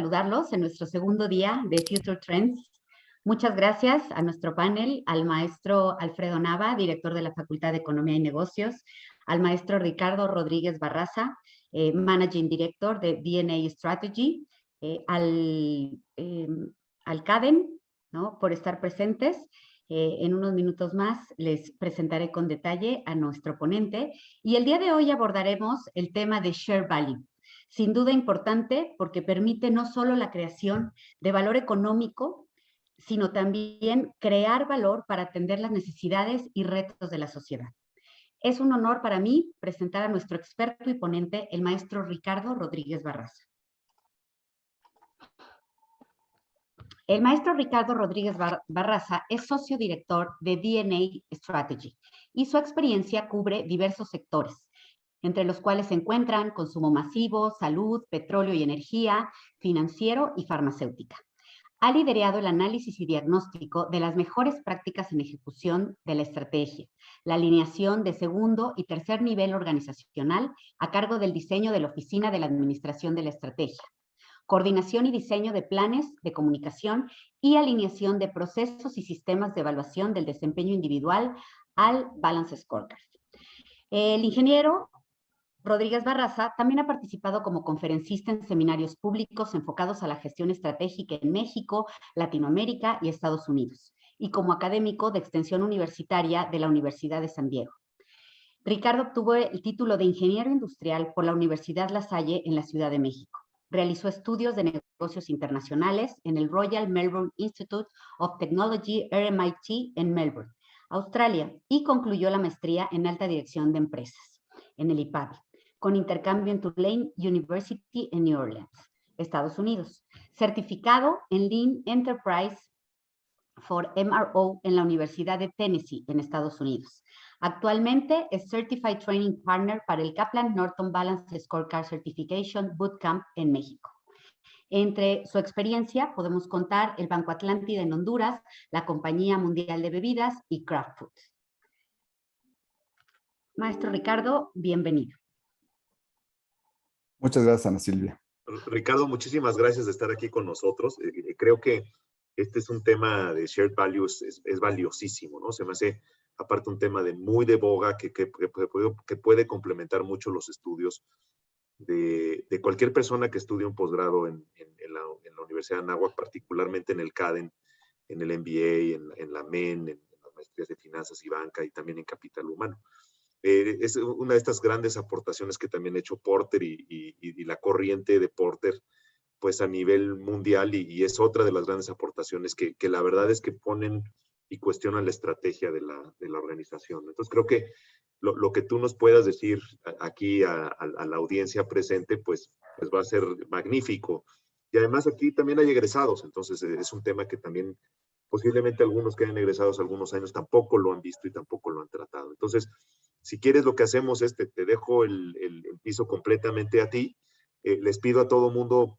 saludarlos en nuestro segundo día de Future Trends. Muchas gracias a nuestro panel, al maestro Alfredo Nava, director de la Facultad de Economía y Negocios, al maestro Ricardo Rodríguez Barraza, Managing Director de DNA Strategy, al CADEN, ¿no?, por estar presentes. En unos minutos más les presentaré con detalle a nuestro ponente y el día de hoy abordaremos el tema de Share Value. Sin duda importante porque permite no solo la creación de valor económico, sino también crear valor para atender las necesidades y retos de la sociedad. Es un honor para mí presentar a nuestro experto y ponente, el maestro Ricardo Rodríguez Barraza. El maestro Ricardo Rodríguez Barraza es socio director de DNA Strategy y su experiencia cubre diversos sectores, entre los cuales se encuentran consumo masivo, salud, petróleo y energía, financiero y farmacéutica. Ha liderado el análisis y diagnóstico de las mejores prácticas en ejecución de la estrategia, la alineación de segundo y tercer nivel organizacional a cargo del diseño de la Oficina de la Administración de la Estrategia, coordinación y diseño de planes de comunicación y alineación de procesos y sistemas de evaluación del desempeño individual al Balance Scorecard. El ingeniero Rodríguez Barraza también ha participado como conferencista en seminarios públicos enfocados a la gestión estratégica en México, Latinoamérica y Estados Unidos, y como académico de extensión universitaria de la Universidad de San Diego. Ricardo obtuvo el título de ingeniero industrial por la Universidad La Salle en la Ciudad de México. Realizó estudios de negocios internacionales en el Royal Melbourne Institute of Technology, RMIT, en Melbourne, Australia, y concluyó la maestría en alta dirección de empresas en el IPADI, con intercambio en Tulane University en New Orleans, Estados Unidos. Certificado en Lean Enterprise for MRO en la Universidad de Tennessee, en Estados Unidos. Actualmente es Certified Training Partner para el Kaplan Norton Balance Scorecard Certification Bootcamp en México. Entre su experiencia podemos contar el Banco Atlántida en Honduras, la Compañía Mundial de Bebidas y Kraft Foods. Maestro Ricardo, bienvenido. Muchas gracias, Ana Silvia. Ricardo, muchísimas gracias de estar aquí con nosotros. Creo que este es un tema de shared values, es valiosísimo, ¿no? Se me hace, aparte, un tema muy de boga que puede complementar mucho los estudios de cualquier persona que estudie un posgrado en la Universidad de Anáhuac, particularmente en el CADEN, en el MBA, en la MEN, en las maestrías de finanzas y banca y también en capital humano. Es una de estas grandes aportaciones que también ha hecho Porter y la corriente de Porter, pues a nivel mundial, y es otra de las grandes aportaciones que la verdad es que ponen y cuestionan la estrategia de la organización. Entonces creo que lo que tú nos puedas decir aquí a la audiencia presente, pues va a ser magnífico. Y además aquí también hay egresados, entonces es un tema que también posiblemente algunos que hayan egresados algunos años tampoco lo han visto y tampoco lo han tratado. Entonces, si quieres, lo que hacemos es, te dejo el piso completamente a ti. Les pido a todo mundo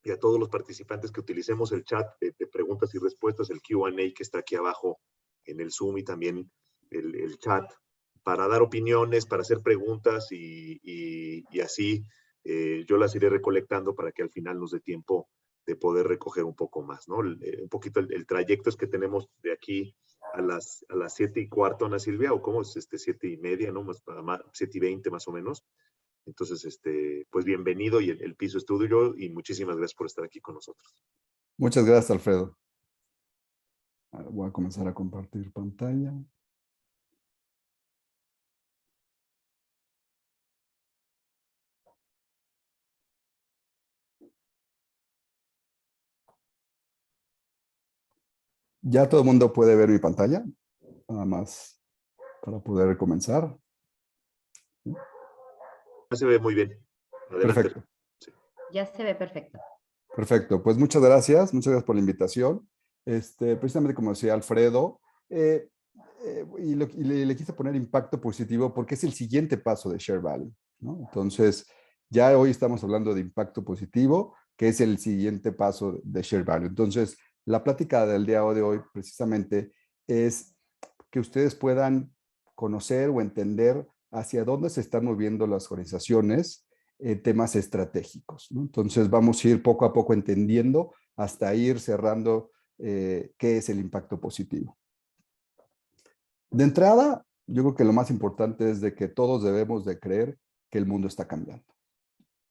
y a todos los participantes que utilicemos el chat de preguntas y respuestas, el Q&A que está aquí abajo en el Zoom, y también el chat para dar opiniones, para hacer preguntas, y así yo las iré recolectando para que al final nos dé tiempo de poder recoger un poco más, ¿no? Un poquito el trayecto es que tenemos de aquí a las 7:15, Ana Silvia, o cómo es 7:30, ¿no? 7:20 más o menos. Entonces, pues bienvenido, y el piso es tuyo, y muchísimas gracias por estar aquí con nosotros. Muchas gracias, Alfredo. Voy a comenzar a compartir pantalla. ¿Ya todo el mundo puede ver mi pantalla? Nada más para poder comenzar. Ya se ve muy bien. Adelante. Perfecto. Sí. Ya se ve perfecto. Perfecto, pues muchas gracias por la invitación. Precisamente como decía Alfredo, y le quise poner impacto positivo porque es el siguiente paso de Share Value, ¿no? Entonces, ya hoy estamos hablando de impacto positivo, que es el siguiente paso de Share Value. Entonces, la plática del día de hoy precisamente es que ustedes puedan conocer o entender hacia dónde se están moviendo las organizaciones temas estratégicos, ¿no? Entonces vamos a ir poco a poco entendiendo hasta ir cerrando qué es el impacto positivo. De entrada, yo creo que lo más importante es de que todos debemos de creer que el mundo está cambiando.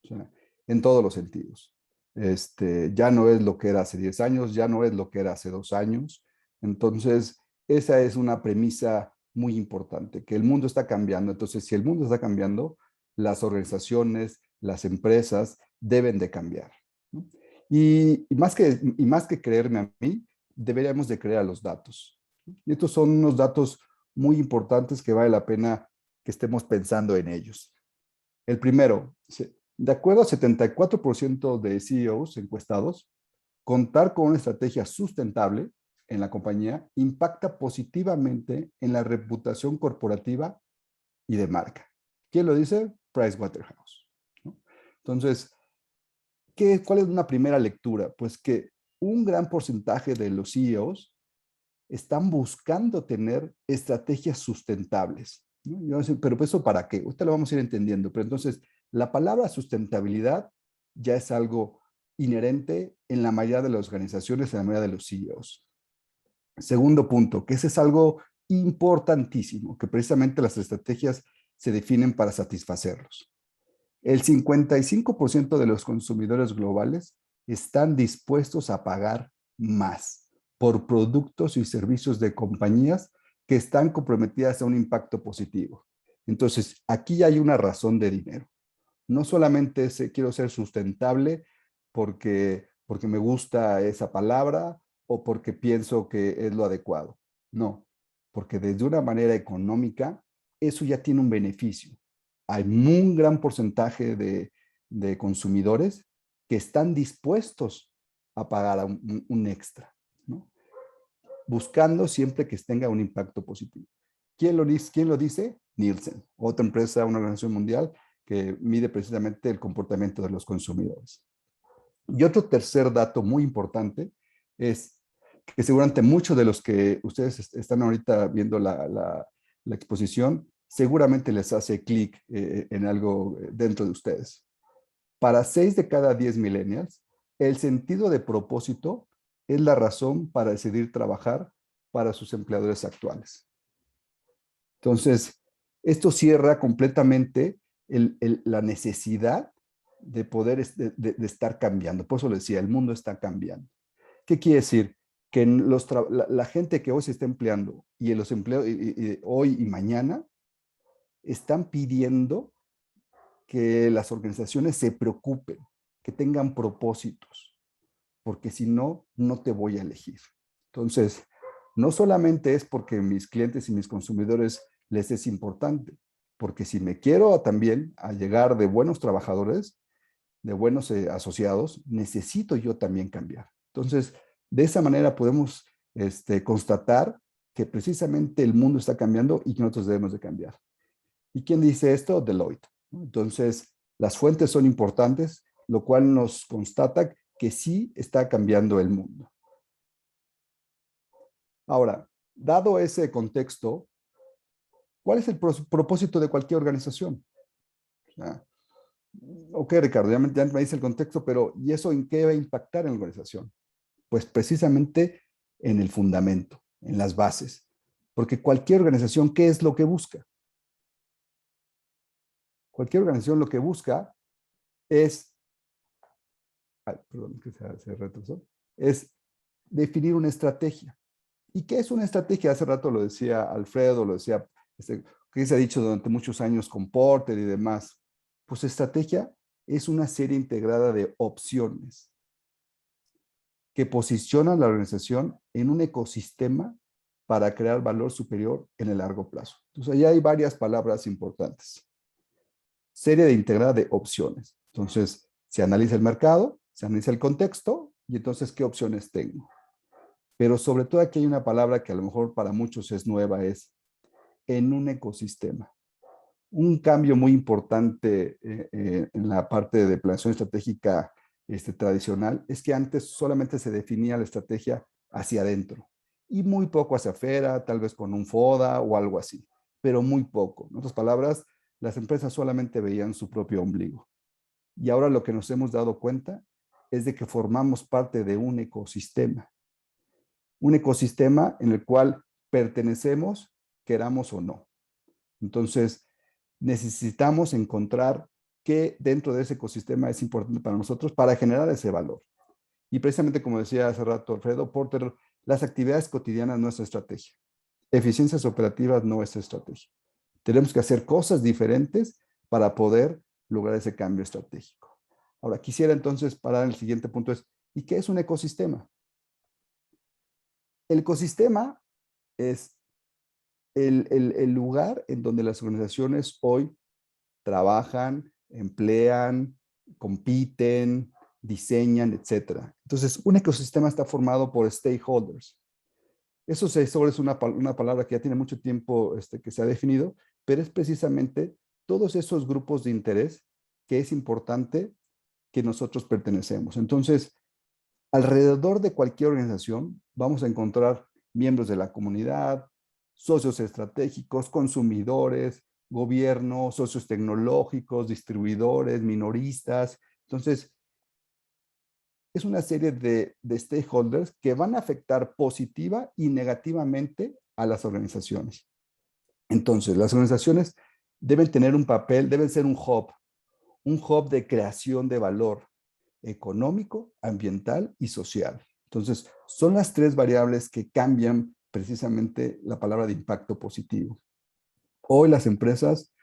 O sea, en todos los sentidos. Ya no es lo que era hace 10 años, ya no es lo que era hace 2 años. Entonces, esa es una premisa muy importante, que el mundo está cambiando. Entonces, si el mundo está cambiando, las organizaciones, las empresas deben de cambiar, ¿no? Y más que creerme a mí, deberíamos de creer a los datos. Y estos son unos datos muy importantes que vale la pena que estemos pensando en ellos. El primero, de acuerdo a 74% de CEOs encuestados, contar con una estrategia sustentable en la compañía impacta positivamente en la reputación corporativa y de marca. ¿Quién lo dice? Pricewaterhouse, ¿no? Entonces, ¿cuál es una primera lectura? Pues que un gran porcentaje de los CEOs están buscando tener estrategias sustentables, ¿no? Yo decir, pero ¿eso para qué? Usted lo vamos a ir entendiendo. Pero entonces, la palabra sustentabilidad ya es algo inherente en la mayoría de las organizaciones, en la mayoría de los CEOs. Segundo punto, que ese es algo importantísimo, que precisamente las estrategias se definen para satisfacerlos. El 55% de los consumidores globales están dispuestos a pagar más por productos y servicios de compañías que están comprometidas a un impacto positivo. Entonces, aquí hay una razón de dinero. No solamente quiero ser sustentable porque me gusta esa palabra o porque pienso que es lo adecuado. No, porque desde una manera económica, eso ya tiene un beneficio. Hay un gran porcentaje de consumidores que están dispuestos a pagar un extra, ¿no? Buscando siempre que tenga un impacto positivo. ¿Quién lo dice? Nielsen, otra empresa, una organización mundial que mide precisamente el comportamiento de los consumidores. Y otro tercer dato muy importante es que seguramente muchos de los que ustedes están ahorita viendo la exposición, seguramente les hace clic en algo dentro de ustedes. Para 6 de cada 10 millennials, el sentido de propósito es la razón para decidir trabajar para sus empleadores actuales. Entonces, esto cierra completamente la necesidad de poder de estar cambiando. Por eso le decía, el mundo está cambiando. ¿Qué quiere decir? Que la gente que hoy se está empleando y en los empleos hoy y mañana están pidiendo que las organizaciones se preocupen, que tengan propósitos, porque si no, no te voy a elegir. Entonces, no solamente es porque mis clientes y mis consumidores les es importante, porque si me quiero también a llegar de buenos trabajadores, de buenos asociados, necesito yo también cambiar. Entonces, de esa manera podemos constatar que precisamente el mundo está cambiando y que nosotros debemos de cambiar. ¿Y quién dice esto? Deloitte, ¿no? Entonces, las fuentes son importantes, lo cual nos constata que sí está cambiando el mundo. Ahora, dado ese contexto, ¿cuál es el propósito de cualquier organización? Ok, Ricardo, ya me dice el contexto, pero ¿y eso en qué va a impactar en la organización? Pues precisamente en el fundamento, en las bases. Porque cualquier organización, ¿qué es lo que busca? Cualquier organización lo que busca es, perdón, que se retrasó, es definir una estrategia. ¿Y qué es una estrategia? Hace rato lo decía Alfredo, lo decía, que se ha dicho durante muchos años con Porter y demás. Pues estrategia es una serie integrada de opciones que posicionan la organización en un ecosistema para crear valor superior en el largo plazo. Entonces, ahí hay varias palabras importantes. Serie de integrada de opciones. Entonces, se analiza el mercado, se analiza el contexto y entonces, ¿qué opciones tengo? Pero sobre todo aquí hay una palabra que a lo mejor para muchos es nueva, es en un ecosistema. Un cambio muy importante en la parte de planeación estratégica tradicional es que antes solamente se definía la estrategia hacia adentro y muy poco hacia afuera, tal vez con un FODA o algo así, pero muy poco. En otras palabras, las empresas solamente veían su propio ombligo. Y ahora lo que nos hemos dado cuenta es de que formamos parte de un ecosistema en el cual pertenecemos, queramos o no. Entonces, necesitamos encontrar qué dentro de ese ecosistema es importante para nosotros para generar ese valor. Y precisamente como decía hace rato Alfredo Porter, las actividades cotidianas no es estrategia. Eficiencias operativas no es estrategia. Tenemos que hacer cosas diferentes para poder lograr ese cambio estratégico. Ahora, quisiera entonces parar en el siguiente punto es, ¿y qué es un ecosistema? El ecosistema es el lugar en donde las organizaciones hoy trabajan, emplean, compiten, diseñan, etcétera. Entonces, un ecosistema está formado por stakeholders. Eso es una palabra que ya tiene mucho tiempo que se ha definido, pero es precisamente todos esos grupos de interés que es importante que nosotros pertenecemos. Entonces, alrededor de cualquier organización vamos a encontrar miembros de la comunidad, socios estratégicos, consumidores, gobierno, socios tecnológicos, distribuidores, minoristas. Entonces, es una serie de stakeholders que van a afectar positiva y negativamente a las organizaciones. Entonces, las organizaciones deben tener un papel, deben ser un hub de creación de valor económico, ambiental y social. Entonces, son las tres variables que cambian precisamente la palabra de impacto positivo. Hoy las empresas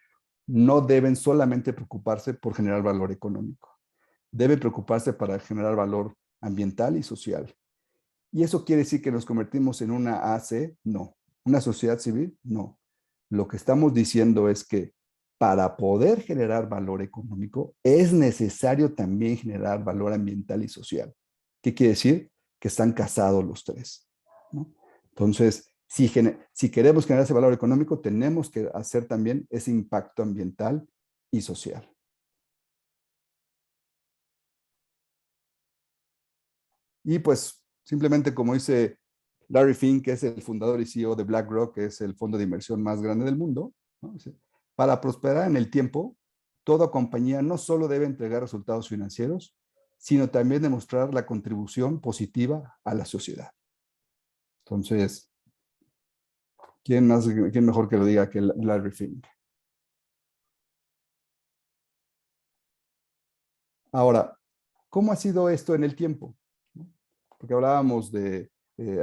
no deben solamente preocuparse por generar valor económico. Deben preocuparse para generar valor ambiental y social. ¿Y eso quiere decir que nos convertimos en una AC? No. ¿Una sociedad civil? No. Lo que estamos diciendo es que para poder generar valor económico es necesario también generar valor ambiental y social. ¿Qué quiere decir? Que están casados los tres, ¿no? Entonces, si queremos generar ese valor económico, tenemos que hacer también ese impacto ambiental y social. Y pues simplemente como dice Larry Fink, que es el fundador y CEO de BlackRock, que es el fondo de inversión más grande del mundo, ¿no? Para prosperar en el tiempo, toda compañía no solo debe entregar resultados financieros, sino también demostrar la contribución positiva a la sociedad. Entonces, ¿quién mejor que lo diga que Larry Fink? Ahora, ¿cómo ha sido esto en el tiempo? Porque hablábamos de,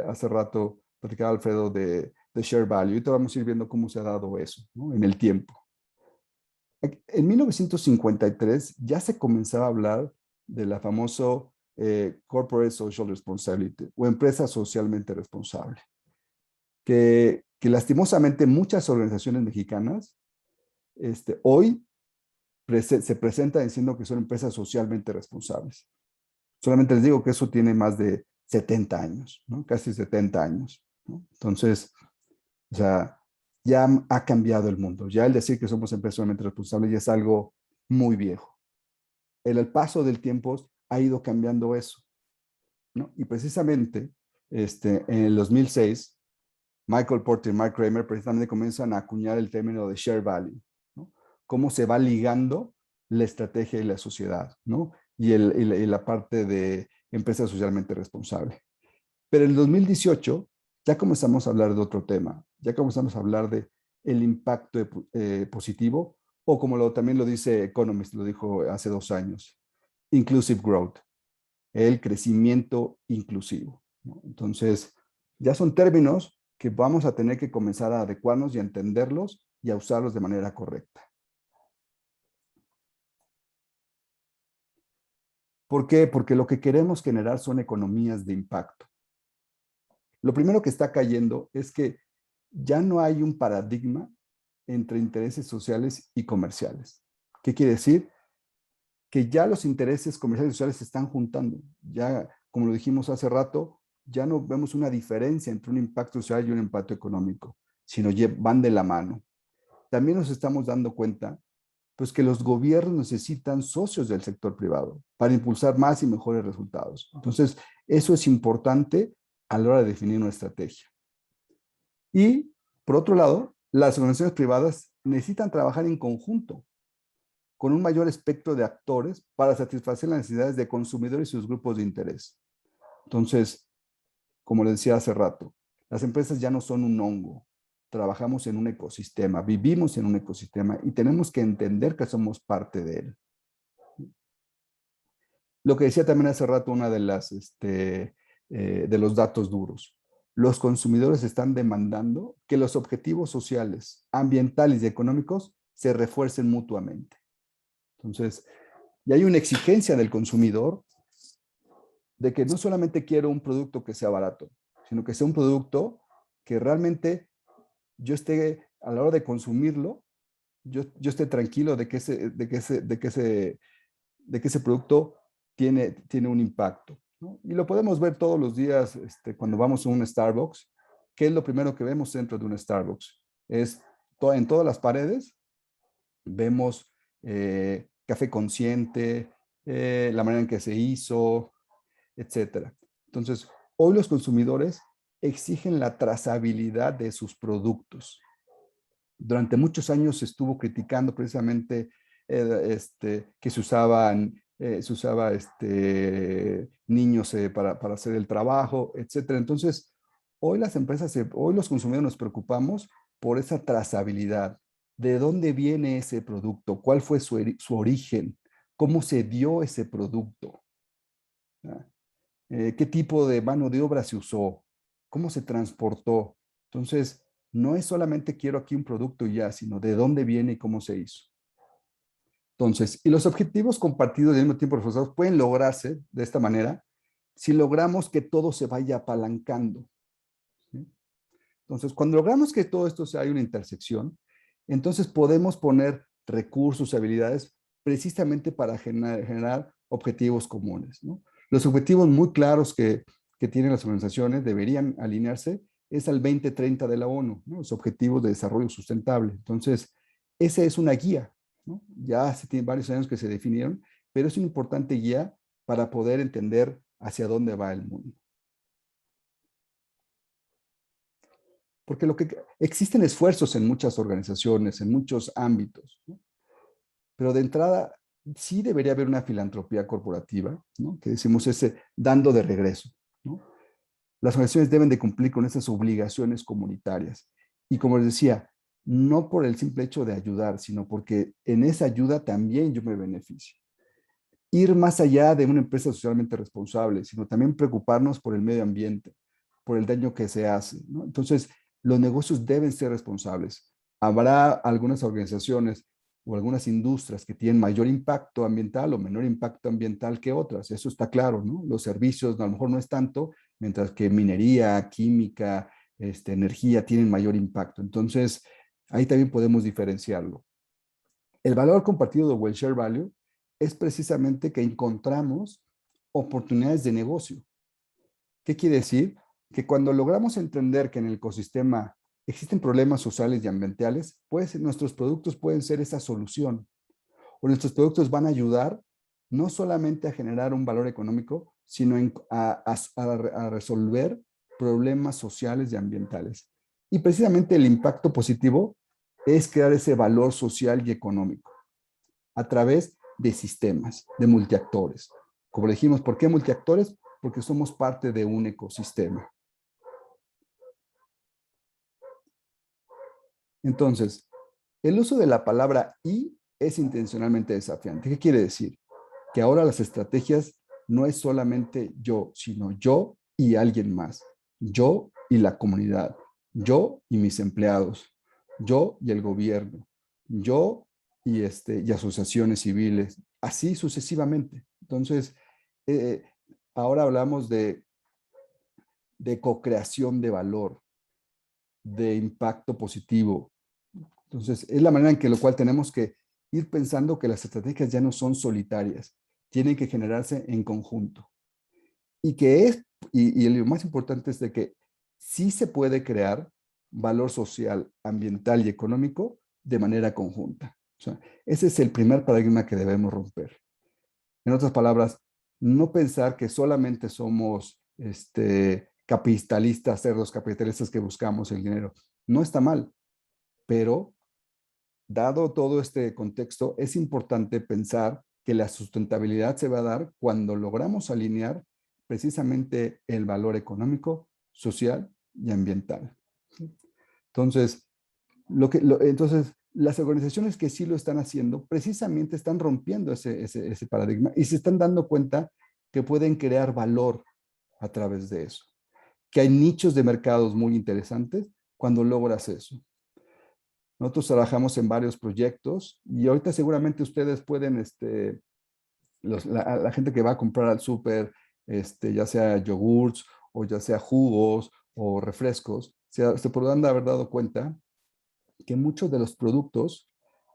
hace rato, platicaba Alfredo de share value, y ahorita vamos a ir viendo cómo se ha dado eso, ¿no? En el tiempo. En 1953 ya se comenzaba a hablar de la famosa Corporate Social Responsibility o empresa socialmente responsable, que lastimosamente muchas organizaciones mexicanas hoy se presentan diciendo que son empresas socialmente responsables. Solamente les digo que eso tiene más de 70 años, ¿no? Casi 70 años, ¿no? Entonces, o sea, ya ha cambiado el mundo. Ya el decir que somos empresas socialmente responsables ya es algo muy viejo. El paso del tiempo ha ido cambiando eso, ¿no? Y precisamente en el 2006, Michael Porter y Mark Kramer precisamente comienzan a acuñar el término de share value, ¿no? Cómo se va ligando la estrategia y la sociedad, ¿no? Y la parte de empresa socialmente responsable. Pero en el 2018 ya comenzamos a hablar de otro tema, ya comenzamos a hablar de el impacto positivo, o como también lo dice Economist, lo dijo hace 2 años, inclusive growth, el crecimiento inclusivo, ¿no? Entonces, ya son términos que vamos a tener que comenzar a adecuarnos y a entenderlos y a usarlos de manera correcta. ¿Por qué? Porque lo que queremos generar son economías de impacto. Lo primero que está cayendo es que ya no hay un paradigma entre intereses sociales y comerciales. ¿Qué quiere decir? Que ya los intereses comerciales y sociales se están juntando. Ya, como lo dijimos hace rato, ya no vemos una diferencia entre un impacto social y un impacto económico, sino van de la mano. También nos estamos dando cuenta pues que los gobiernos necesitan socios del sector privado para impulsar más y mejores resultados. Entonces, eso es importante a la hora de definir una estrategia. Y, por otro lado, las organizaciones privadas necesitan trabajar en conjunto con un mayor espectro de actores para satisfacer las necesidades de consumidores y sus grupos de interés. Entonces, como les decía hace rato, las empresas ya no son un hongo, trabajamos en un ecosistema, vivimos en un ecosistema y tenemos que entender que somos parte de él. Lo que decía también hace rato una de las, de los datos duros. Los consumidores están demandando que los objetivos sociales, ambientales y económicos se refuercen mutuamente. Entonces, y hay una exigencia del consumidor de que no solamente quiero un producto que sea barato, sino que sea un producto que realmente yo esté, a la hora de consumirlo, yo esté tranquilo de que ese producto tiene un impacto, ¿no? Y lo podemos ver todos los días cuando vamos a un Starbucks. ¿Qué es lo primero que vemos dentro de un Starbucks? En todas las paredes vemos café consciente, la manera en que se hizo, etcétera. Entonces, hoy los consumidores exigen la trazabilidad de sus productos. Durante muchos años se estuvo criticando precisamente que se usaba niños para hacer el trabajo, etcétera. Entonces, hoy las empresas, hoy los consumidores nos preocupamos por esa trazabilidad. ¿De dónde viene ese producto? ¿Cuál fue su origen? ¿Cómo se dio ese producto? ¿Qué tipo de mano de obra se usó? ¿Cómo se transportó? Entonces, no es solamente quiero aquí un producto y ya, sino de dónde viene y cómo se hizo. Entonces, y los objetivos compartidos y al mismo tiempo reforzados pueden lograrse de esta manera si logramos que todo se vaya apalancando, ¿sí? Entonces, cuando logramos que todo esto sea una intersección, entonces podemos poner recursos y habilidades precisamente para generar objetivos comunes, ¿no? Los objetivos muy claros que tienen las organizaciones deberían alinearse es al 2030 de la ONU, ¿no? Los Objetivos de Desarrollo Sustentable. Entonces, esa es una guía, ¿no? Ya hace varios años que se definieron, pero es una importante guía para poder entender hacia dónde va el mundo. Porque existen esfuerzos en muchas organizaciones, en muchos ámbitos, ¿no? Pero de entrada sí debería haber una filantropía corporativa, ¿no? Que decimos ese dando de regreso, ¿no? Las organizaciones deben de cumplir con esas obligaciones comunitarias. Y como les decía, no por el simple hecho de ayudar, sino porque en esa ayuda también yo me beneficio. Ir más allá de una empresa socialmente responsable, sino también preocuparnos por el medio ambiente, por el daño que se hace, ¿no? Entonces, los negocios deben ser responsables. Habrá algunas organizaciones o algunas industrias que tienen mayor impacto ambiental o menor impacto ambiental que otras. Eso está claro, ¿no? Los servicios a lo mejor no es tanto, mientras que minería, química, energía tienen mayor impacto. Entonces, ahí también podemos diferenciarlo. El valor compartido o el share value es precisamente que encontramos oportunidades de negocio. ¿Qué quiere decir? Que cuando logramos entender que en el ecosistema existen problemas sociales y ambientales, pues nuestros productos pueden ser esa solución. O nuestros productos van a ayudar no solamente a generar un valor económico, sino a resolver problemas sociales y ambientales. Y precisamente el impacto positivo es crear ese valor social y económico a través de sistemas, de multiactores. Como dijimos, ¿por qué multiactores? Porque somos parte de un ecosistema. Entonces, el uso de la palabra y es intencionalmente desafiante. ¿Qué quiere decir? Que ahora las estrategias no es solamente yo, sino yo y alguien más. Yo y la comunidad. Yo y mis empleados. Yo y el gobierno. Yo y asociaciones civiles. Así sucesivamente. Entonces, eh, ahora hablamos de co-creación de valor, de impacto positivo. Entonces, es la manera en que lo cual tenemos que ir pensando que las estrategias ya no son solitarias, tienen que generarse en conjunto. Y lo más importante es de que sí se puede crear valor social, ambiental y económico de manera conjunta. O sea, ese es el primer paradigma que debemos romper. En otras palabras, no pensar que solamente somos capitalistas, cerdos capitalistas que buscamos el dinero. No está mal, pero dado todo este contexto, es importante pensar que la sustentabilidad se va a dar cuando logramos alinear precisamente el valor económico, social y ambiental. Entonces, entonces las organizaciones que sí lo están haciendo precisamente están rompiendo ese paradigma y se están dando cuenta que pueden crear valor a través de eso, que hay nichos de mercados muy interesantes cuando logras eso. Nosotros trabajamos en varios proyectos y ahorita seguramente ustedes pueden, la gente que va a comprar al súper, ya sea yogurts o ya sea jugos o refrescos, se podrán haber dado cuenta que muchos de los productos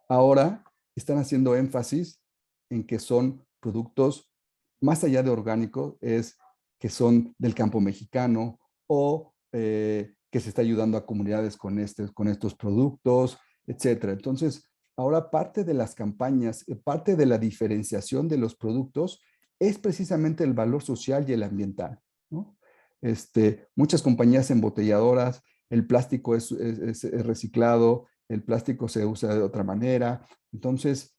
ahora están haciendo énfasis en que son productos más allá de orgánicos, es que son del campo mexicano o que se está ayudando a comunidades con estos productos, etcétera. Entonces, ahora parte de las campañas, parte de la diferenciación de los productos es precisamente el valor social y el ambiental, ¿no? Muchas compañías embotelladoras, el plástico es reciclado, el plástico se usa de otra manera. Entonces,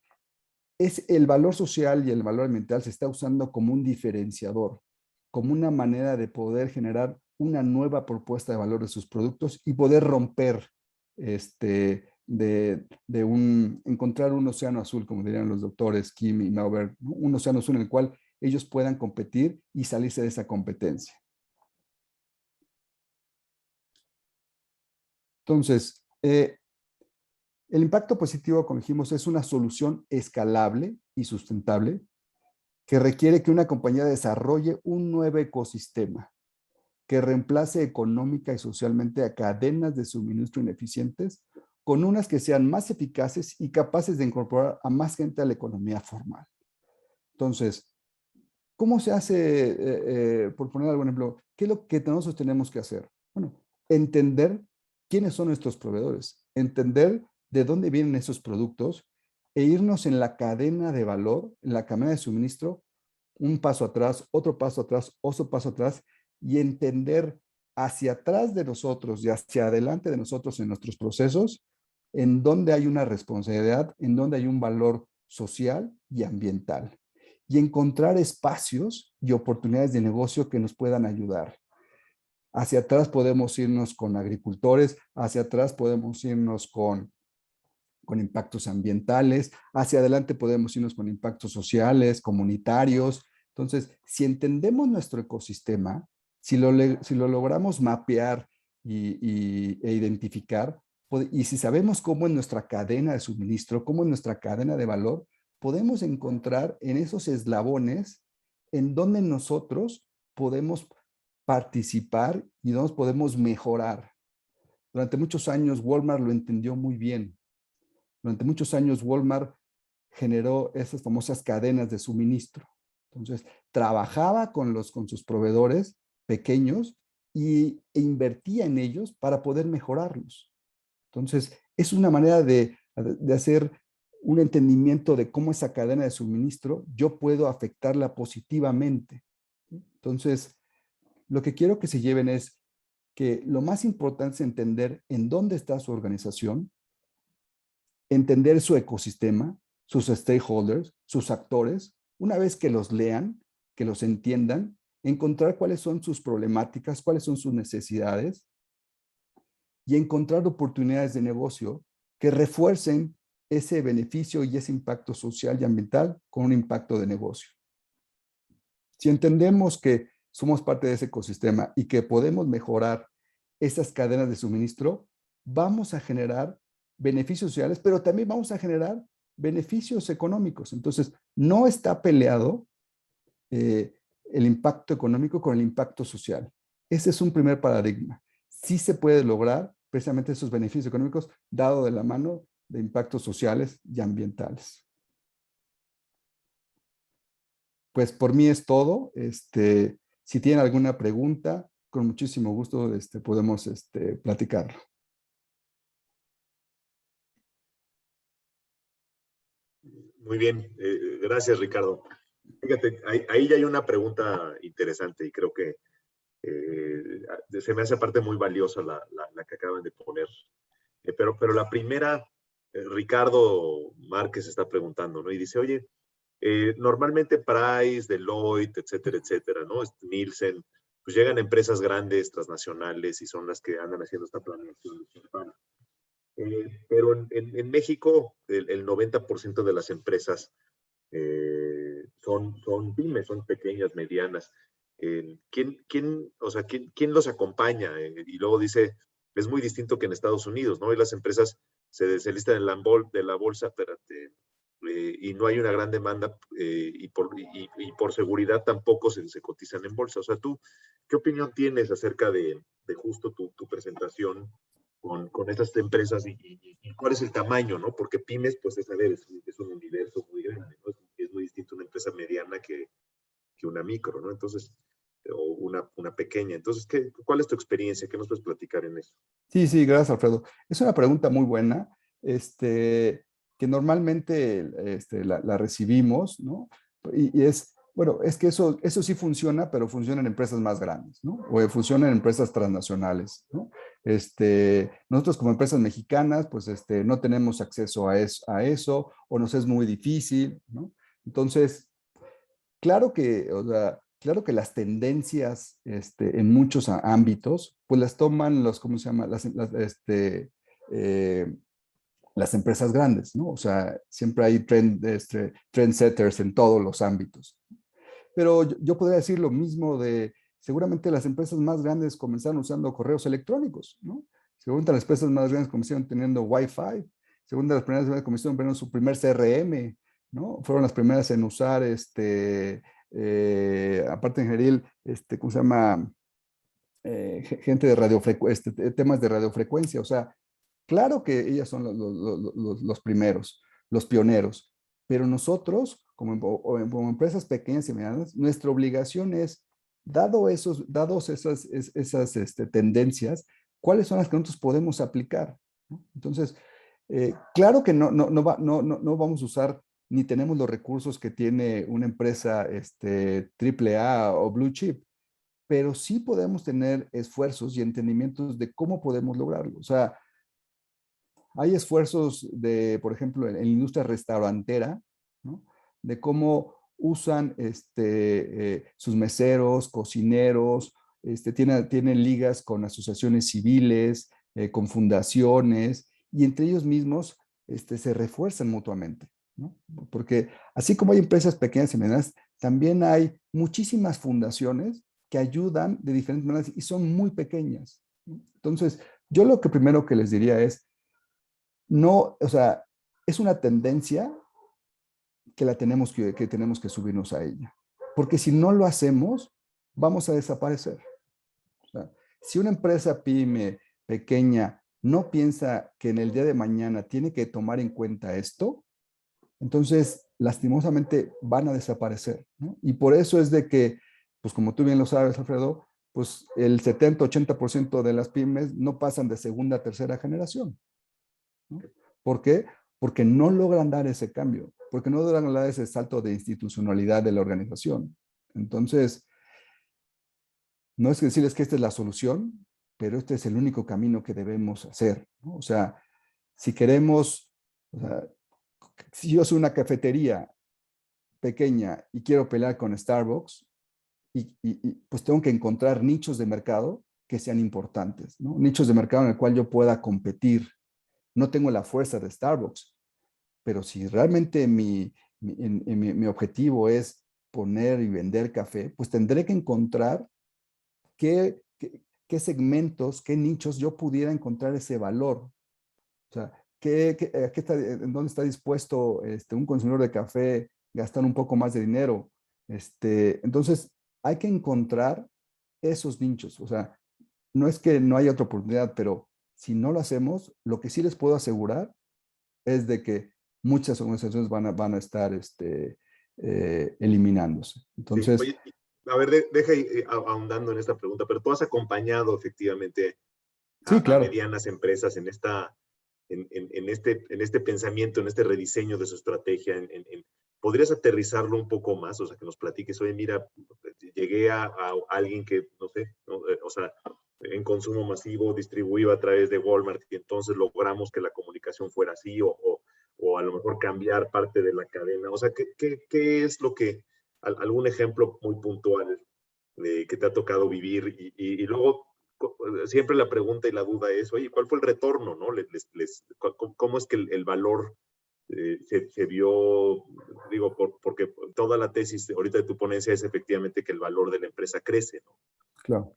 es el valor social y el valor ambiental se está usando como un diferenciador, como una manera de poder generar una nueva propuesta de valor de sus productos y poder romper encontrar un océano azul, como dirían los doctores Kim y Mauber, ¿no? Un océano azul en el cual ellos puedan competir y salirse de esa competencia. Entonces, el impacto positivo, como dijimos, es una solución escalable y sustentable que requiere que una compañía desarrolle un nuevo ecosistema que reemplace económica y socialmente a cadenas de suministro ineficientes con unas que sean más eficaces y capaces de incorporar a más gente a la economía formal. Entonces, ¿cómo se hace, por poner algún ejemplo, qué es lo que nosotros tenemos que hacer? Bueno, entender quiénes son nuestros proveedores, entender de dónde vienen esos productos e irnos en la cadena de valor, en la cadena de suministro, un paso atrás, otro paso atrás, y entender hacia atrás de nosotros y hacia adelante de nosotros en nuestros procesos, en dónde hay una responsabilidad, en dónde hay un valor social y ambiental. Y encontrar espacios y oportunidades de negocio que nos puedan ayudar. Hacia atrás podemos irnos con agricultores, hacia atrás podemos irnos con impactos ambientales, hacia adelante podemos irnos con impactos sociales, comunitarios. Entonces, si entendemos nuestro ecosistema, si lo logramos mapear e identificar, y si sabemos cómo en nuestra cadena de suministro, cómo en nuestra cadena de valor, podemos encontrar en esos eslabones en donde nosotros podemos participar y donde podemos mejorar. Durante muchos años Walmart lo entendió muy bien. Durante muchos años Walmart generó esas famosas cadenas de suministro. Entonces, trabajaba con sus proveedores pequeños e invertía en ellos para poder mejorarlos. Entonces, es una manera de hacer un entendimiento de cómo esa cadena de suministro yo puedo afectarla positivamente. Entonces, lo que quiero que se lleven es que lo más importante es entender en dónde está su organización, entender su ecosistema, sus stakeholders, sus actores. Una vez que los lean, que los entiendan, encontrar cuáles son sus problemáticas, cuáles son sus necesidades y encontrar oportunidades de negocio que refuercen ese beneficio y ese impacto social y ambiental con un impacto de negocio. Si entendemos que somos parte de ese ecosistema y que podemos mejorar esas cadenas de suministro, vamos a generar beneficios sociales, pero también vamos a generar beneficios económicos. Entonces, no está peleado el impacto económico con el impacto social. Ese es un primer paradigma. Sí se puede lograr precisamente esos beneficios económicos dado de la mano de impactos sociales y ambientales. Pues por mí es todo. Si tienen alguna pregunta, con muchísimo gusto podemos platicarlo. Muy bien, gracias Ricardo. Fíjate, ahí ya hay una pregunta interesante y creo que se me hace parte muy valiosa la que acaban de poner. Pero la primera Ricardo Márquez está preguntando, ¿no? Y dice, oye, normalmente Price, Deloitte, etcétera, ¿no? Nielsen, pues llegan empresas grandes, transnacionales, y son las que andan haciendo esta planeación. Pero en México, el 90% de las empresas son pymes, son pequeñas, medianas. ¿Quién los acompaña? Y luego dice, es muy distinto que en Estados Unidos, ¿no? Y las empresas se listan en de la bolsa, espérate, y no hay una gran demanda y por seguridad tampoco se cotizan en bolsa. O sea, ¿tú qué opinión tienes acerca de justo tu presentación con estas empresas y cuál es el tamaño, ¿no? Porque pymes, pues es un universo muy grande, ¿no? Es muy distinto una empresa mediana que una micro, ¿no? Entonces, o una pequeña. Entonces, ¿cuál es tu experiencia? ¿Qué nos puedes platicar en eso? Sí, sí, gracias, Alfredo. Es una pregunta muy buena, que normalmente la recibimos, ¿no? Y es, bueno, es que eso sí funciona, pero funciona en empresas más grandes, ¿no? O funciona en empresas transnacionales, ¿no? Nosotros como empresas mexicanas, pues no tenemos acceso a eso, o nos es muy difícil, ¿no? Entonces, claro que, o sea, claro que las tendencias en muchos ámbitos, pues las toman los, ¿cómo se llama? Eh, las empresas grandes, ¿no? O sea, siempre hay trendsetters en todos los ámbitos. Pero yo podría decir lo mismo seguramente las empresas más grandes comenzaron usando correos electrónicos, ¿no? Seguramente las empresas más grandes comenzaron teniendo Wi-Fi, seguramente las primeras grandes comenzaron teniendo su primer CRM, ¿no? Fueron las primeras en usar, aparte en general, ¿cómo se llama? Gente de temas de radiofrecuencia, o sea, claro que ellas son los primeros, los pioneros, pero nosotros, como empresas pequeñas y medianas, nuestra obligación es, dados esas tendencias, ¿cuáles son las que nosotros podemos aplicar? ¿No? Entonces, claro que no vamos a usar ni tenemos los recursos que tiene una empresa triple A o blue chip, pero sí podemos tener esfuerzos y entendimientos de cómo podemos lograrlo. O sea, hay esfuerzos por ejemplo, en la industria restaurantera, ¿no? De cómo usan sus meseros, cocineros, tienen ligas con asociaciones civiles, con fundaciones, y entre ellos mismos se refuerzan mutuamente, ¿no? Porque así como hay empresas pequeñas y medianas, también hay muchísimas fundaciones que ayudan de diferentes maneras y son muy pequeñas, ¿no? Entonces, yo lo que primero que les diría es, no, o sea, es una tendencia que tenemos que subirnos a ella. Porque si no lo hacemos, vamos a desaparecer. O sea, si una empresa pyme pequeña no piensa que en el día de mañana tiene que tomar en cuenta esto, entonces lastimosamente van a desaparecer, ¿no? Y por eso es de que, pues como tú bien lo sabes, Alfredo, pues el 70-80% de las pymes no pasan de segunda a tercera generación, ¿no? ¿Por qué? Porque no logran dar ese cambio, porque no logran dar ese salto de institucionalidad de la organización. Entonces, no es decirles que esta es la solución, pero este es el único camino que debemos hacer, ¿no? O sea, si queremos, o sea, si yo soy una cafetería pequeña y quiero pelear con Starbucks, pues tengo que encontrar nichos de mercado que sean importantes, ¿no? Nichos de mercado en el cual yo pueda competir. No tengo la fuerza de Starbucks, pero si realmente mi objetivo es poner y vender café, pues tendré que encontrar qué segmentos, qué nichos yo pudiera encontrar ese valor. O sea, ¿en dónde está dispuesto un consumidor de café gastar un poco más de dinero? Entonces, hay que encontrar esos nichos. O sea, no es que no haya otra oportunidad, pero si no lo hacemos, lo que sí les puedo asegurar es de que muchas organizaciones van a estar eliminándose. Sí, Entonces, oye, a ver, deja ir ahondando en esta pregunta, pero tú has acompañado efectivamente sí, a claro. medianas empresas en este pensamiento, en este rediseño de su estrategia. ¿Podrías aterrizarlo un poco más? O sea, que nos platiques, oye, mira, llegué a alguien que, no sé, ¿no? O sea, en consumo masivo, distribuido a través de Walmart, y entonces logramos que la comunicación fuera así, o a lo mejor cambiar parte de la cadena. O sea, ¿qué es lo que, algún ejemplo muy puntual de que te ha tocado vivir? Y luego, siempre la pregunta y la duda es, oye, ¿cuál fue el retorno, no? ¿Cómo es que el valor se vio, digo, porque toda la tesis ahorita de tu ponencia es efectivamente que el valor de la empresa crece, ¿no? Claro.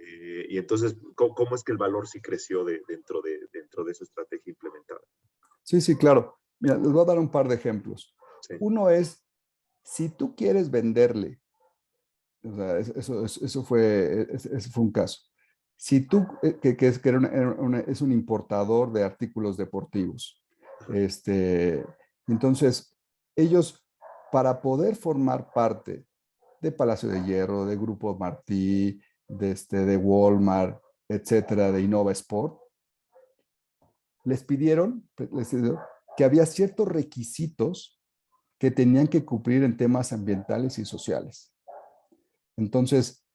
Y entonces, ¿cómo es que el valor sí creció dentro de esa estrategia implementada? Sí, sí, claro. Mira, les voy a dar un par de ejemplos. Sí. Uno es, si tú quieres venderle, o sea, eso fue un caso. Si tú, que era es un importador de artículos deportivos, entonces ellos, para poder formar parte de Palacio de Hierro, de Grupo Martí, de Walmart, etcétera, de Innova Sport, les pidieron que había ciertos requisitos que tenían que cumplir en temas ambientales y sociales. Entonces,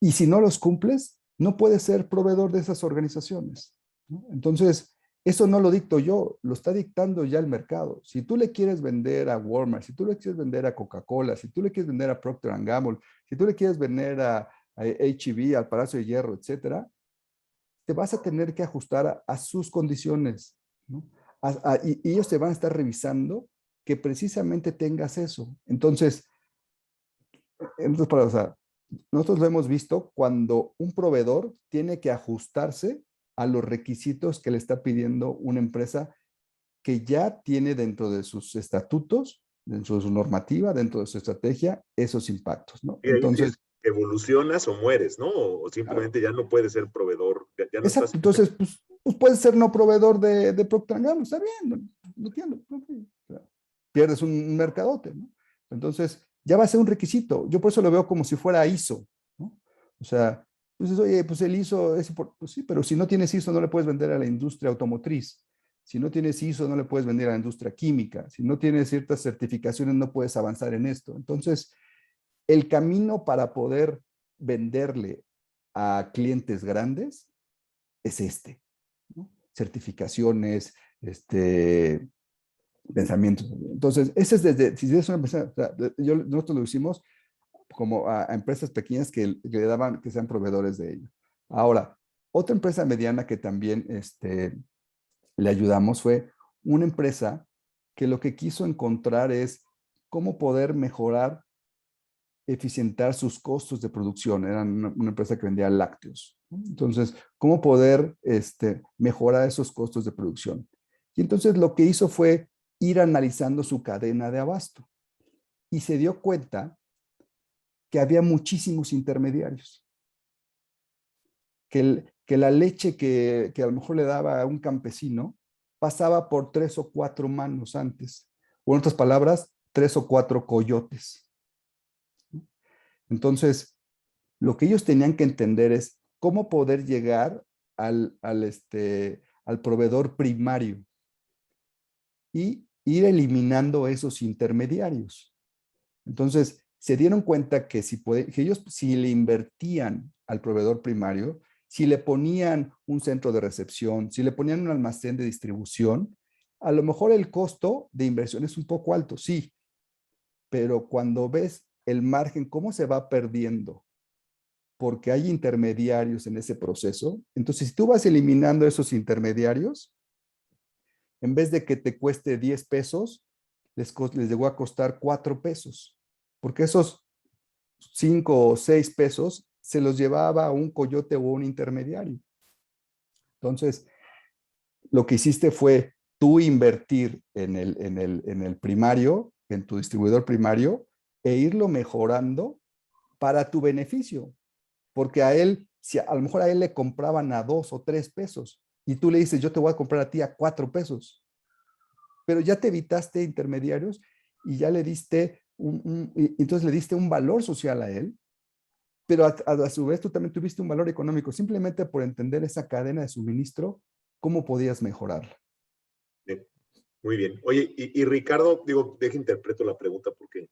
y si no los cumples, no puedes ser proveedor de esas organizaciones, ¿no? Entonces, eso no lo dicto yo, lo está dictando ya el mercado. Si tú le quieres vender a Walmart, si tú le quieres vender a Coca-Cola, si tú le quieres vender a Procter & Gamble, si tú le quieres vender a H-E-B, al Palacio de Hierro, etcétera, te vas a tener que ajustar a sus condiciones, ¿no? Y ellos te van a estar revisando que precisamente tengas eso. Entonces, o sea, nosotros lo hemos visto cuando un proveedor tiene que ajustarse a los requisitos que le está pidiendo una empresa que ya tiene dentro de sus estatutos, dentro de su normativa, dentro de su estrategia, esos impactos, ¿no? Y ahí sí Entonces, es, evolucionas o mueres, ¿no? O claro, simplemente ya no puedes ser proveedor, ya no exacto. estás. Entonces, pues puedes ser no proveedor de Procter & Gamble, está bien, no entiendo. O sea, pierdes un mercadote, ¿no? Entonces, ya va a ser un requisito. Yo por eso lo veo como si fuera ISO, ¿no? O sea, pues oye, pues el ISO es importante. Pues sí, pero si no tienes ISO no le puedes vender a la industria automotriz. Si no tienes ISO no le puedes vender a la industria química. Si no tienes ciertas certificaciones no puedes avanzar en esto. Entonces, el camino para poder venderle a clientes grandes es ¿no? Certificaciones, pensamientos. Entonces, ese es desde, si es una empresa, o sea, nosotros lo hicimos como a empresas pequeñas que le daban, que sean proveedores de ello. Ahora, otra empresa mediana que también le ayudamos fue una empresa que lo que quiso encontrar es cómo poder mejorar, eficientar sus costos de producción. Eran una empresa que vendía lácteos, ¿no? Entonces, cómo poder mejorar esos costos de producción. Y entonces lo que hizo fue ir analizando su cadena de abasto y se dio cuenta que había muchísimos intermediarios, que la leche que a lo mejor le daba a un campesino pasaba por 3 o 4 manos antes, o en otras palabras, 3 o 4 coyotes. Entonces, lo que ellos tenían que entender es cómo poder llegar al proveedor primario y ir eliminando esos intermediarios. Entonces, se dieron cuenta que que ellos, si le invertían al proveedor primario, si le ponían un centro de recepción, si le ponían un almacén de distribución, a lo mejor el costo de inversión es un poco alto, sí, pero cuando ves el margen, cómo se va perdiendo, porque hay intermediarios en ese proceso, entonces si tú vas eliminando esos intermediarios, en vez de que te cueste 10 pesos, les llegó a costar 4 pesos, porque esos 5 o 6 pesos se los llevaba a un coyote o un intermediario. Entonces, lo que hiciste fue tú invertir en el primario, en tu distribuidor primario, e irlo mejorando para tu beneficio, porque a él, si a lo mejor a él le compraban a 2 o 3 pesos, y tú le dices, yo te voy a comprar a ti a 4 pesos, pero ya te evitaste intermediarios y ya le diste entonces le diste un valor social a él, pero a su vez tú también tuviste un valor económico, simplemente por entender esa cadena de suministro, cómo podías mejorarla. Bien, muy bien. Oye, y Ricardo, digo, interpreto la pregunta porque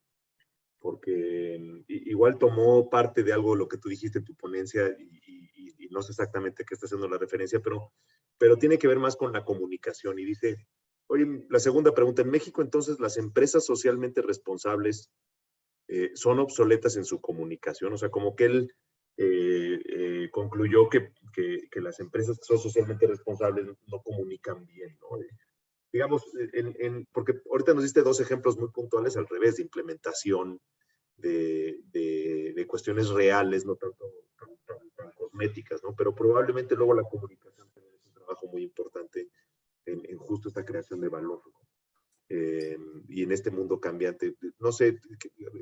porque igual tomó parte de algo de lo que tú dijiste en tu ponencia y no sé exactamente qué está haciendo la referencia, pero tiene que ver más con la comunicación. Y dice, oye, la segunda pregunta, en México entonces las empresas socialmente responsables son obsoletas en su comunicación, o sea, como que él concluyó que las empresas que son socialmente responsables no comunican bien, ¿no? Digamos, porque ahorita nos diste dos ejemplos muy puntuales al revés, de implementación de cuestiones reales, no tanto tan cosméticas, ¿no? Pero probablemente luego la comunicación también es un trabajo muy importante en justo esta creación de valor. Y en este mundo cambiante. No sé,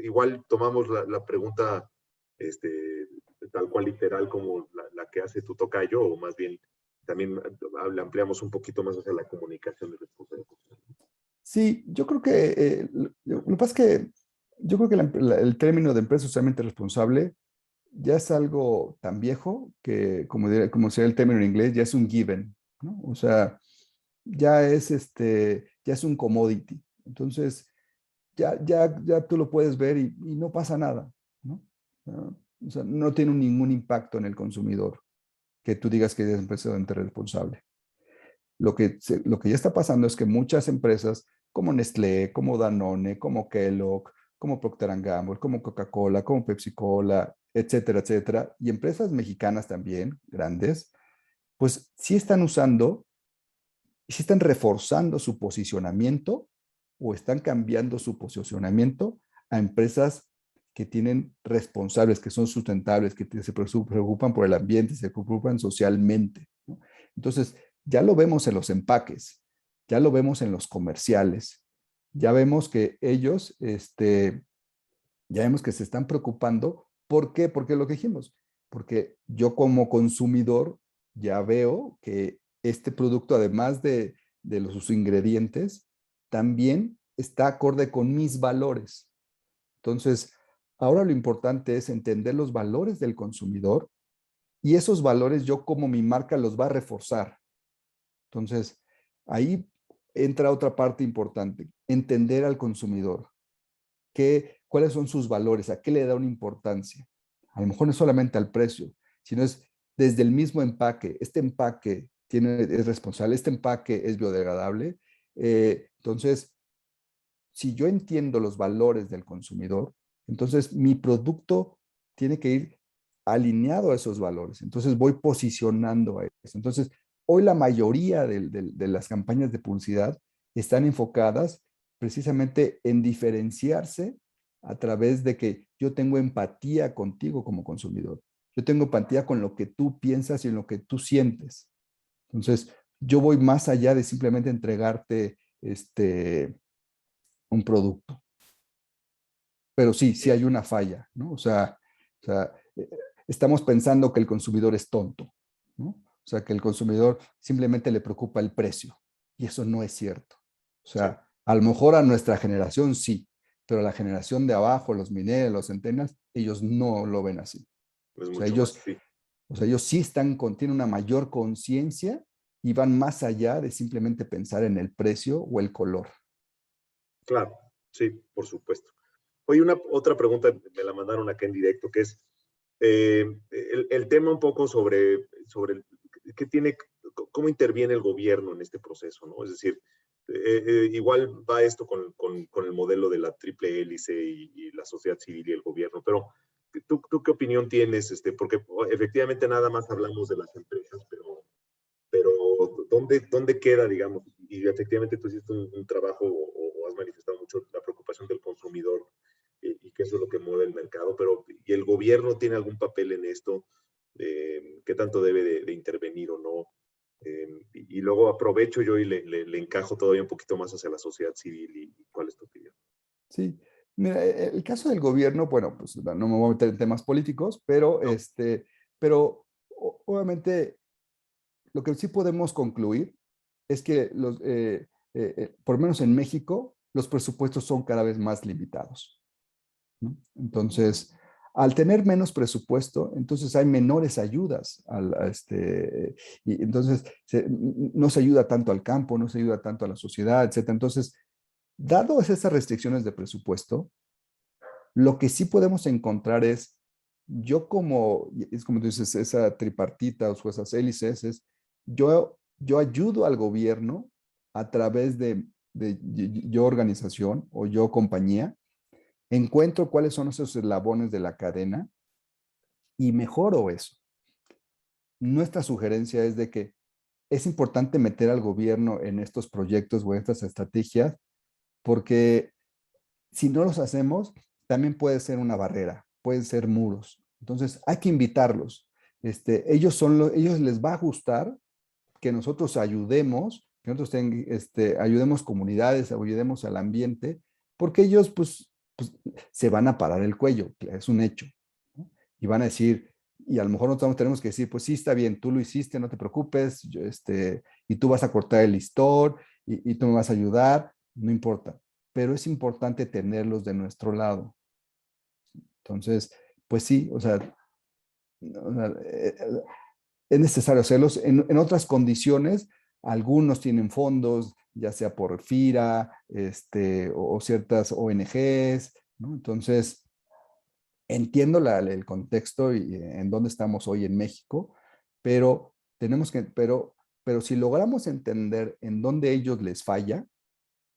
igual tomamos la pregunta tal cual literal como la que hace tu tocayo, o más bien también la ampliamos un poquito más hacia la comunicación de responsabilidad. Sí, yo creo que lo que pasa es que yo creo que el término de empresa socialmente responsable ya es algo tan viejo que, como sería el término en inglés, ya es un given, ¿no? O sea, ya es un commodity. Entonces, ya tú lo puedes ver y no pasa nada, ¿no? Ah, o sea, no tiene ningún impacto en el consumidor que tú digas que es empresa socialmente responsable. Lo que ya está pasando es que muchas empresas como Nestlé, como Danone, como Kellogg, como Procter & Gamble, como Coca-Cola, como Pepsi-Cola, etcétera, etcétera, y empresas mexicanas también, grandes, pues sí están usando, sí están reforzando su posicionamiento o están cambiando su posicionamiento a empresas que tienen responsables, que son sustentables, que se preocupan por el ambiente, se preocupan socialmente, ¿no? Entonces, ya lo vemos en los empaques, ya lo vemos en los comerciales, ya vemos que ellos, ya vemos que se están preocupando. ¿Por qué? Porque lo que dijimos, porque yo como consumidor ya veo que este producto, además de sus ingredientes, también está acorde con mis valores. Entonces, ahora lo importante es entender los valores del consumidor y esos valores yo como mi marca los va a reforzar. Entonces, ahí entra otra parte importante, entender al consumidor, cuáles son sus valores, a qué le da una importancia. A lo mejor no es solamente al precio, sino es desde el mismo empaque. Este empaque es responsable, este empaque es biodegradable. Entonces, si yo entiendo los valores del consumidor, entonces mi producto tiene que ir alineado a esos valores. Entonces voy posicionando a eso. Entonces, hoy la mayoría de las campañas de publicidad están enfocadas precisamente en diferenciarse a través de que yo tengo empatía contigo como consumidor. Yo tengo empatía con lo que tú piensas y en lo que tú sientes. Entonces, yo voy más allá de simplemente entregarte un producto. Pero sí hay una falla, ¿no? O sea, estamos pensando que el consumidor es tonto, ¿no? O sea, que el consumidor simplemente le preocupa el precio. Y eso no es cierto. O sea, a lo mejor a nuestra generación sí, pero a la generación de abajo, los millennials, los centennials, ellos no lo ven así. Es O sea, mucho más, sí. ellos sí tienen una mayor conciencia y van más allá de simplemente pensar en el precio o el color. Claro, sí, por supuesto. Oye, otra pregunta, me la mandaron acá en directo, que es el tema un poco sobre qué tiene, cómo interviene el gobierno en este proceso, ¿no? Es decir, igual va esto con el modelo de la triple hélice y la sociedad civil y el gobierno, pero ¿tú qué opinión tienes? Porque efectivamente nada más hablamos de las empresas, pero ¿dónde queda, digamos? Y efectivamente tú hiciste un trabajo o has manifestado mucho la preocupación del consumidor y que eso es lo que mueve el mercado, pero ¿y el gobierno tiene algún papel en esto? ¿Qué tanto debe de intervenir o no? Y luego aprovecho yo y le encajo todavía un poquito más hacia la sociedad civil y cuál es tu opinión. Sí, mira, el caso del gobierno, bueno, pues no me voy a meter en temas políticos, pero, No, obviamente lo que sí podemos concluir es que por lo menos en México, los presupuestos son cada vez más limitados, ¿no? Entonces, al tener menos presupuesto, entonces hay menores ayudas y entonces no se ayuda tanto al campo, no se ayuda tanto a la sociedad, etcétera. Entonces, dadas esas restricciones de presupuesto, Lo que sí podemos encontrar es, es como tú dices, esa tripartita o esas hélices, yo ayudo al gobierno a través de yo organización o yo compañía, encuentro cuáles son esos eslabones de la cadena y mejoro eso. Nuestra sugerencia es de que es importante meter al gobierno en estos proyectos o en estas estrategias, porque si no los hacemos, también puede ser una barrera, pueden ser muros. Entonces, hay que invitarlos. Ellos les va a gustar que nosotros ayudemos, que nosotros ayudemos comunidades, ayudemos al ambiente, porque ellos pues, se van a parar el cuello, es un hecho, ¿no? Y van a decir, y a lo mejor nosotros tenemos que decir, pues sí, está bien, tú lo hiciste, no te preocupes, y tú vas a cortar el listón, y tú me vas a ayudar, no importa, pero es importante tenerlos de nuestro lado. Entonces, pues sí, o sea, es necesario hacerlos. En otras condiciones, algunos tienen fondos, ya sea por FIRA, o ciertas ONGs, ¿no? Entonces, entiendo el contexto y en dónde estamos hoy en México, pero pero si logramos entender en dónde ellos les falla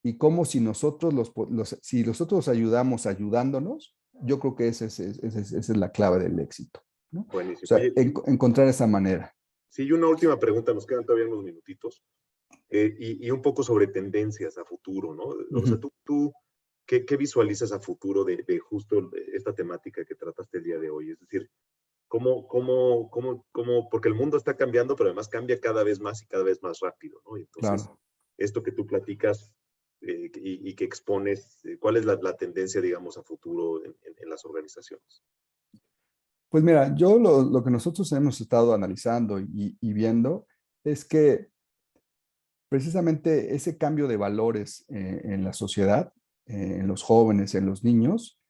y cómo si nosotros si nosotros ayudamos ayudándonos, yo creo que esa es la clave del éxito, ¿no? O Buenísimo. sea, Oye, encontrar esa manera. sí, y una última pregunta, nos quedan todavía unos minutitos, y un poco sobre tendencias a futuro, ¿no? O sea, Ujú. ¿qué visualizas a futuro de justo esta temática que trataste el día de hoy? Es decir, porque el mundo está cambiando, pero además cambia cada vez más y cada vez más rápido, ¿no? Y entonces, Claro. esto que tú platicas y que expones, ¿cuál es la tendencia, digamos, a futuro en las organizaciones? Pues mira, lo que nosotros hemos estado analizando y viendo es que precisamente ese cambio de valores en la sociedad, en los jóvenes, en los niños,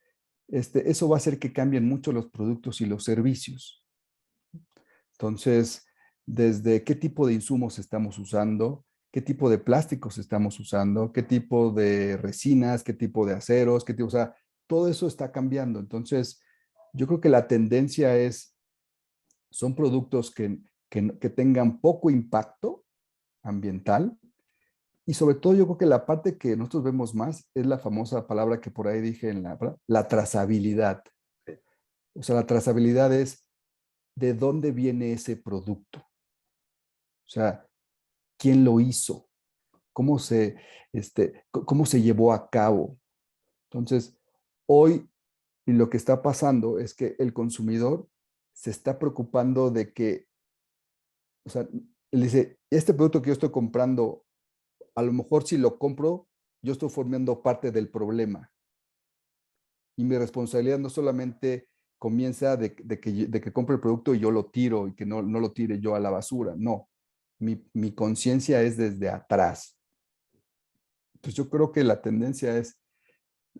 eso va a hacer que cambien mucho los productos y los servicios. Entonces, desde qué tipo de insumos estamos usando, qué tipo de plásticos estamos usando, qué tipo de resinas, qué tipo de aceros, o sea, todo eso está cambiando. Entonces, yo creo que la tendencia son productos que tengan poco impacto ambiental y sobre todo yo creo que la parte que nosotros vemos más es la famosa palabra que por ahí dije la trazabilidad. O sea, la trazabilidad es de dónde viene ese producto. O sea, quién lo hizo, cómo cómo se llevó a cabo. Entonces, hoy y lo que está pasando es que el consumidor se está preocupando de que, o sea, él dice, este producto que yo estoy comprando, a lo mejor si lo compro, yo estoy formando parte del problema. Y mi responsabilidad no solamente comienza de que compre el producto y yo lo tiro y que no lo tire yo a la basura. No, mi conciencia es desde atrás. Pues yo creo que la tendencia es,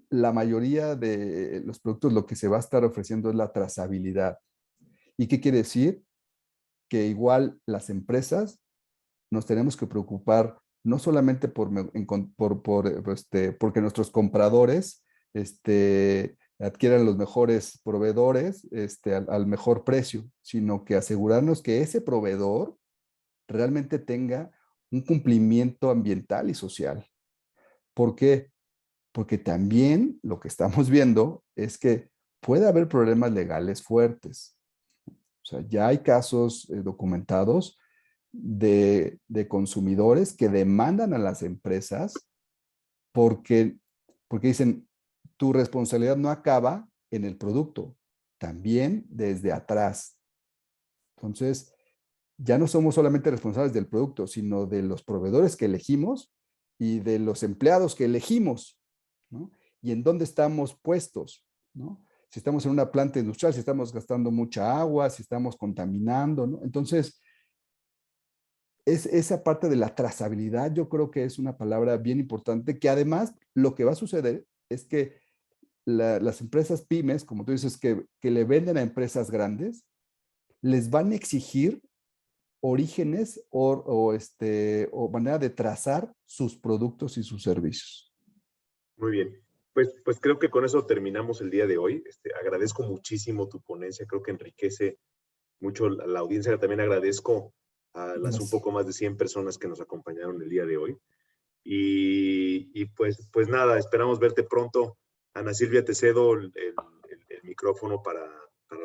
la mayoría de los productos lo que se va a estar ofreciendo es la trazabilidad. ¿Y qué quiere decir? Que igual las empresas nos tenemos que preocupar no solamente porque nuestros compradores adquieran los mejores proveedores al mejor precio, sino que asegurarnos que ese proveedor realmente tenga un cumplimiento ambiental y social. ¿Por qué? Porque también lo que estamos viendo es que puede haber problemas legales fuertes. O sea, ya hay casos documentados de consumidores que demandan a las empresas porque, porque dicen, tu responsabilidad no acaba en el producto, también desde atrás. Entonces, ya no somos solamente responsables del producto, sino de los proveedores que elegimos y de los empleados que elegimos, ¿no? Y en dónde estamos puestos, ¿no? Si estamos en una planta industrial, si estamos gastando mucha agua, si estamos contaminando, ¿no? Entonces, esa parte de la trazabilidad, yo creo que es una palabra bien importante, que además lo que va a suceder es que las empresas pymes, como tú dices, que le venden a empresas grandes, les van a exigir orígenes o manera de trazar sus productos y sus servicios. Muy bien. Pues creo que con eso terminamos el día de hoy. Agradezco muchísimo tu ponencia, creo que enriquece mucho la audiencia. También agradezco a las un poco más de 100 personas que nos acompañaron el día de hoy. Y pues nada, esperamos verte pronto. Ana Silvia, te cedo el micrófono para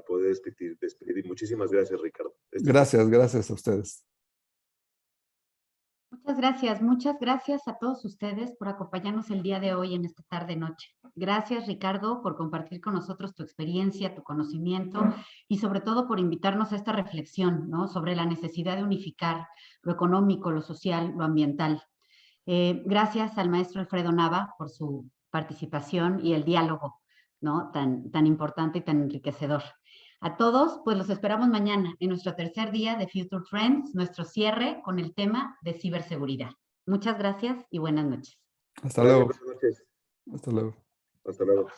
poder despedir. Muchísimas gracias, Ricardo. Gracias a ustedes. Muchas gracias a todos ustedes por acompañarnos el día de hoy en esta tarde-noche. Gracias, Ricardo, por compartir con nosotros tu experiencia, tu conocimiento y sobre todo por invitarnos a esta reflexión, ¿no?, sobre la necesidad de unificar lo económico, lo social, lo ambiental. Gracias al maestro Alfredo Nava por su participación y el diálogo, ¿no?, tan importante y tan enriquecedor. A todos, pues los esperamos mañana en nuestro tercer día de Future Trends, nuestro cierre con el tema de ciberseguridad. Muchas gracias y buenas noches. Hasta luego. Buenas noches. Hasta luego. Hasta luego.